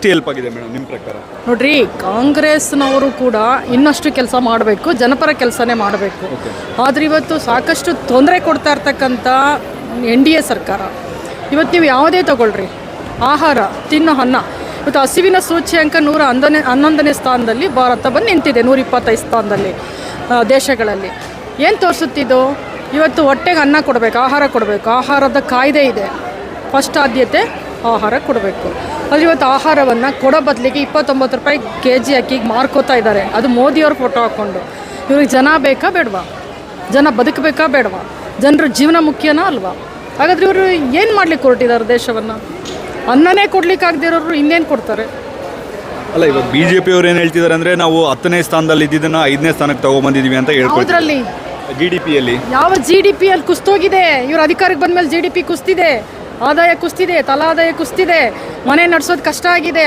ಎಷ್ಟು ಹೆಲ್ಪ್ ಆಗಿದೆ ಮೇಡಮ್ ನಿಮ್ಮ ಪ್ರಕಾರ? ನೋಡ್ರಿ, ಕಾಂಗ್ರೆಸ್ನವರು ಕೂಡ ಇನ್ನಷ್ಟು ಕೆಲಸ ಮಾಡಬೇಕು, ಜನಪರ ಕೆಲಸನೇ ಮಾಡಬೇಕು. ಆದರೆ ಇವತ್ತು ಸಾಕಷ್ಟು ತೊಂದರೆ ಕೊಡ್ತಾ ಇರ್ತಕ್ಕಂಥ NDA ಸರ್ಕಾರ. ಇವತ್ತು ನೀವು ಯಾವುದೇ ತಗೊಳ್ರಿ, ಆಹಾರ, ತಿನ್ನೋ ಅನ್ನ, ಇವತ್ತು ಹಸಿವಿನ ಸೂಚ್ಯಂಕ 111ನೇ ಸ್ಥಾನದಲ್ಲಿ ಭಾರತ ಬಂದು ನಿಂತಿದೆ, 125 ಸ್ಥಾನದಲ್ಲಿ ದೇಶಗಳಲ್ಲಿ. ಏನು ತೋರಿಸುತ್ತಿದ್ದು? ಇವತ್ತು ಹೊಟ್ಟೆಗೆ ಅನ್ನ ಕೊಡಬೇಕು, ಆಹಾರ ಕೊಡಬೇಕು, ಆಹಾರದ ಕಾಯ್ದೆ ಇದೆ. ಫಸ್ಟ್ ಆದ್ಯತೆ ಆಹಾರ ಕೊಡಬೇಕು. ಆದರೆ ಇವತ್ತು ಆಹಾರವನ್ನು ಕೊಡೋ ಬದಲಿಗೆ 29 ರೂಪಾಯಿ kg ಅಕ್ಕಿಗೆ ಮಾರ್ಕೋತಾ ಇದ್ದಾರೆ. ಅದು ಮೋದಿಯವ್ರ ಫೋಟೋ ಹಾಕ್ಕೊಂಡು. ಇವ್ರಿಗೆ ಜನ ಬೇಕಾ ಬೇಡವಾ? ಜನ ಬದುಕಬೇಕಾ ಬೇಡವಾ? ಜನರ ಜೀವನ ಮುಖ್ಯನಾ ಅಲ್ವಾ? ಹಾಗಾದ್ರೆ ಇವರು ಏನು ಮಾಡ್ಲಿಕ್ಕೆ ಹೊರಟಿದ್ದಾರೆ ದೇಶವನ್ನು? ಅನ್ನನೇ ಕೊಡ್ಲಿಕ್ಕೆ ಆಗದಿರೋರು ಇನ್ನೇನು ಕೊಡ್ತಾರೆ? ಅಲ್ಲ, ಇವಾಗ BJP ಅವ್ರು ಏನು ಹೇಳ್ತಿದ್ದಾರೆ ಅಂದರೆ ನಾವು 10ನೇ ಸ್ಥಾನದಲ್ಲಿ ಇದ್ದಿದ್ದನ್ನು 5ನೇ ಸ್ಥಾನಕ್ಕೆ ತಗೊಂಬಂದಿದ್ದೀವಿ ಅಂತ ಹೇಳ್ಕೊಳ್ತಾರೆ. GDPಯಲ್ಲಿ ಯಾವ GDPಯಲ್ಲಿ ಕುಸ್ತೋಗಿದೆ? ಇವ್ರ ಅಧಿಕಾರಕ್ಕೆ ಬಂದ ಮೇಲೆ GDP ಕುಸ್ತಿದೆ, ಆದಾಯ ಕುಸ್ತಿದೆ, ತಲಾದಾಯ ಕುಸ್ತಿದೆ, ಮನೆ ನಡೆಸೋದು ಕಷ್ಟ ಆಗಿದೆ.